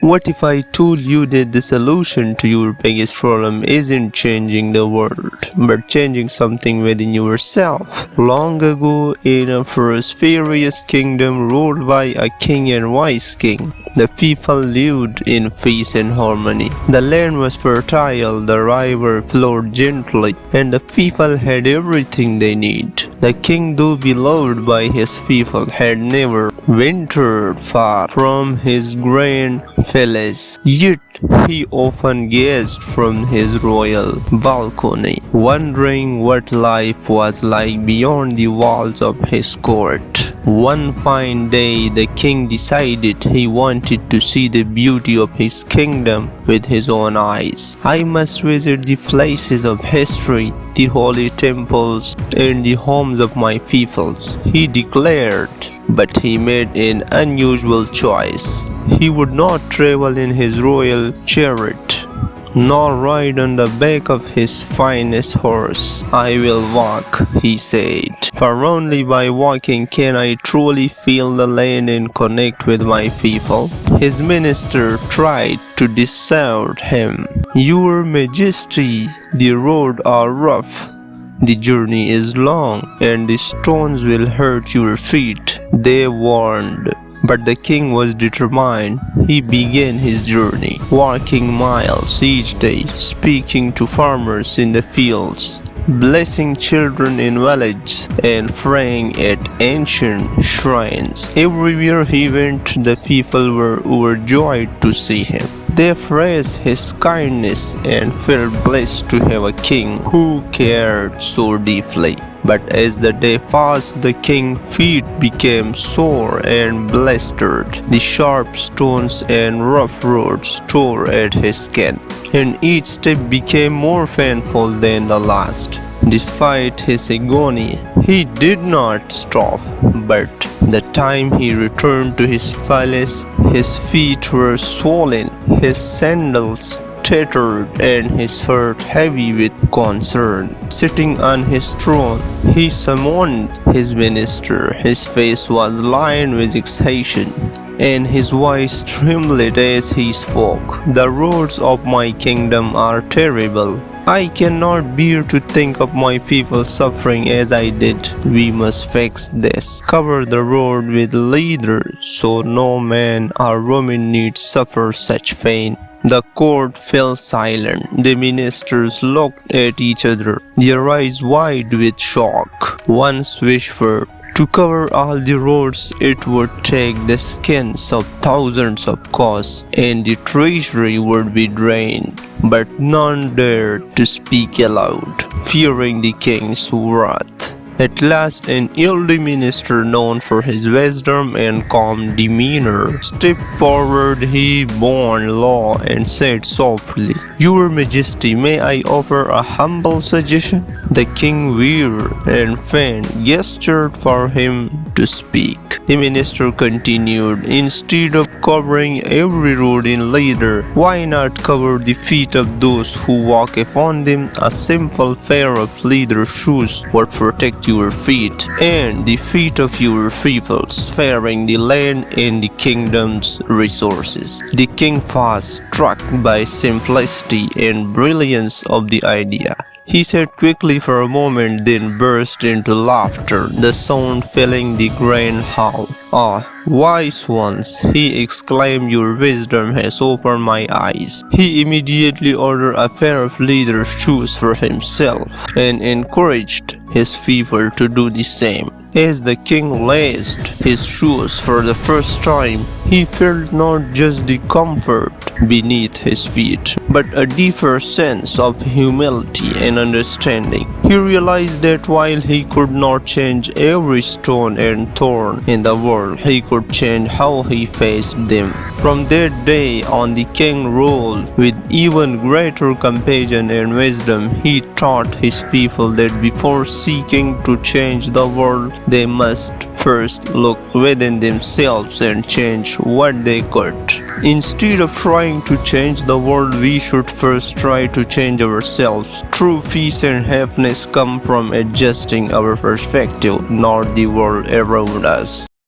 What if I told you that the solution to your biggest problem isn't changing the world, but changing something within yourself? Long ago, in a prosperous kingdom ruled by a king and wise king, the people lived in peace and harmony. The land was fertile, the river flowed gently, and the people had everything they need. The king, though beloved by his people, had never ventured far from his grand palace. Yet he often gazed from his royal balcony, wondering what life was like beyond the walls of his court. One fine day, the king decided he wanted to see the beauty of his kingdom with his own eyes. "I must visit the places of history, the holy temples, and the homes of my peoples," he declared. But he made an unusual choice. He would not travel in his royal chariot, nor ride on the back of his finest horse. "I will walk," he said, "for only by walking can I truly feel the land and connect with my people." His minister tried to dissuade him. "Your Majesty, the roads are rough, the journey is long, and the stones will hurt your feet," they warned. But the king was determined. He began his journey, walking miles each day, speaking to farmers in the fields, blessing children in villages, and praying at ancient shrines. Everywhere he went, the people were overjoyed to see him. They praised his kindness and felt blessed to have a king who cared so deeply. But as the day passed, the king's feet became sore and blistered. The sharp stones and rough roads tore at his skin, and each step became more painful than the last. Despite his agony, he did not stop, but the time he returned to his palace, his feet were swollen, his sandals tattered, and his heart heavy with concern. Sitting on his throne, he summoned his minister. His face was lined with exhaustion, and his voice trembled as he spoke. "The roads of my kingdom are terrible. I cannot bear to think of my people suffering as I did. We must fix this. Cover the road with leather so no man or woman need suffer such pain." The court fell silent. The ministers looked at each other, their eyes wide with shock. One whispered, "To cover all the roads, it would take the skins of thousands of cows, and the treasury would be drained." But none dared to speak aloud, fearing the king's wrath. At last, an elderly minister known for his wisdom and calm demeanor stepped forward. He bowed low and said softly, "Your Majesty, may I offer a humble suggestion?" The king, weary and faint, gestured for him to speak. The minister continued, "Instead of covering every road in leather, why not cover the feet of those who walk upon them? A simple pair of leather shoes would protect your feet and the feet of your people, sparing the land and the kingdom's resources." The king was struck by simplicity and brilliance of the idea. He sat quickly for a moment, then burst into laughter, the sound filling the grand hall. "Ah, wise ones," he exclaimed, "your wisdom has opened my eyes." He immediately ordered a pair of leather shoes for himself and encouraged his people to do the same. As the king laced his shoes for the first time, he felt not just the comfort beneath his feet, but a deeper sense of humility and understanding. He realized that while he could not change every stone and thorn in the world, he could change how he faced them. From that day on, the king ruled with even greater compassion and wisdom. He taught his people that before seeking to change the world, they must first look within themselves and change what they could. Instead of trying to change the world, we should first try to change ourselves. True peace and happiness come from adjusting our perspective, not the world around us.